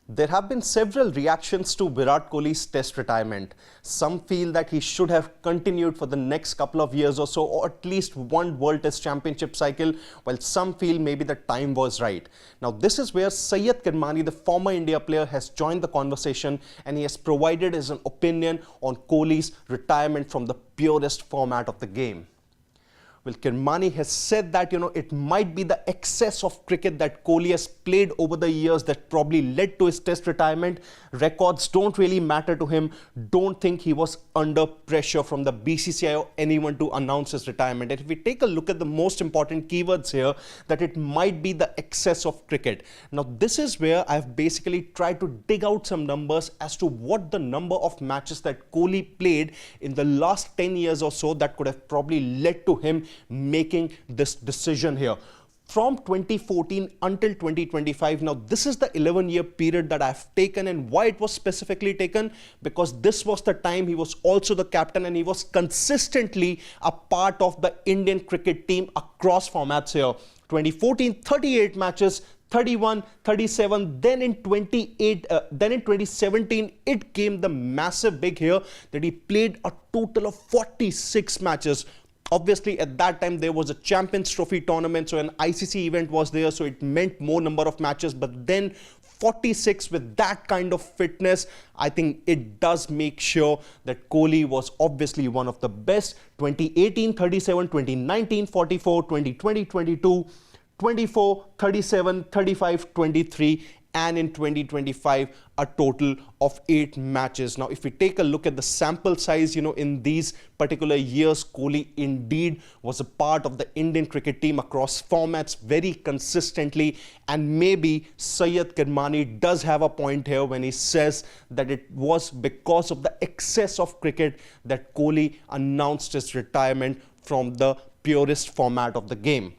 There have been several reactions to Virat Kohli's test retirement. Some feel that he should have continued for the next couple of years or so, or at least one World Test Championship cycle, while some feel maybe the time was right. Now, this is where Syed Kirmani, the former India player, has joined the conversation, and he has provided his opinion on Kohli's retirement from the purest format of the game. Well, Kirmani has said that, it might be the excess of cricket that Kohli has played over the years that probably led to his test retirement. Records don't really matter to him. Don't think he was under pressure from the BCCI or anyone to announce his retirement. And if we take a look at the most important keywords here, that it might be the excess of cricket. Now, this is where I've basically tried to dig out some numbers as to what the number of matches that Kohli played in the last 10 years or so that could have probably led to him making this decision here. From 2014 until 2025, now this is the 11-year period that I've taken, and why it was specifically taken, because this was the time he was also the captain and he was consistently a part of the Indian cricket team across formats here. 2014, 38 matches, 31, 37, then in 2017 it came the massive big here that he played a total of 46 matches. Obviously, at that time, there was a Champions Trophy tournament, so an ICC event was there, so it meant more number of matches. But then 46 with that kind of fitness, I think it does make sure that Kohli was obviously one of the best. 2018, 37, 2019, 44, 2020, 22, 24, 37, 35, 23. And in 2025, a total of 8 matches. Now, if we take a look at the sample size, in these particular years, Kohli indeed was a part of the Indian cricket team across formats very consistently. And maybe Syed Kirmani does have a point here when he says that it was because of the excess of cricket that Kohli announced his retirement from the purest format of the game.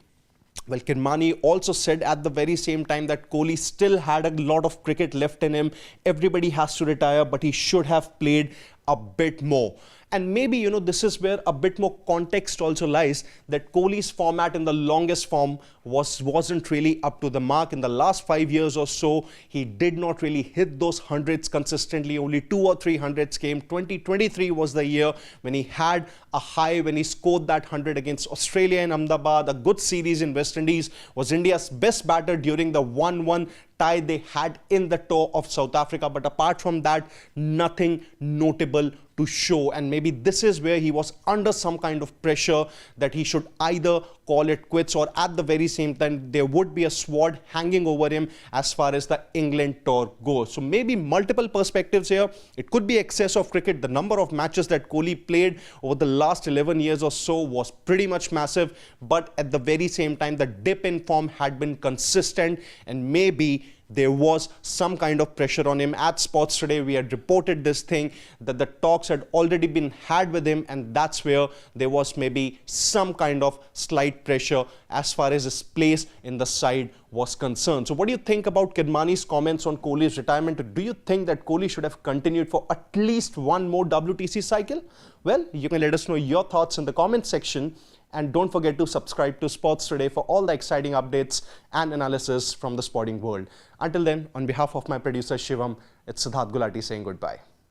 Well, Kirmani also said at the very same time that Kohli still had a lot of cricket left in him. Everybody has to retire, but he should have played a bit more. And maybe, this is where a bit more context also lies, that Kohli's format in the longest form wasn't really up to the mark. In the last 5 years or so, he did not really hit those hundreds consistently. Only 2 or 3 hundreds came. 2023 was the year when he had a high, when he scored that 100 against Australia in Ahmedabad. A good series in West Indies, was India's best batter during the 1-1 tie they had in the tour of South Africa. But apart from that, nothing notable to show. And maybe this is where he was under some kind of pressure that he should either call it quits, or at the very same time there would be a sword hanging over him as far as the England tour goes. So maybe multiple perspectives here. It could be excess of cricket. The number of matches that Kohli played over the last 11 years or so was pretty much massive, but at the very same time the dip in form had been consistent, and maybe there was some kind of pressure on him. At Sports Today, we had reported this thing, that the talks had already been had with him, and that's where there was maybe some kind of slight pressure as far as his place in the side was concerned. So what do you think about Kirmani's comments on Kohli's retirement? Do you think that Kohli should have continued for at least one more WTC cycle? Well, you can let us know your thoughts in the comment section. And don't forget to subscribe to Sports Today for all the exciting updates and analysis from the sporting world. Until then, on behalf of my producer Shivam, it's Siddharth Gulati saying goodbye.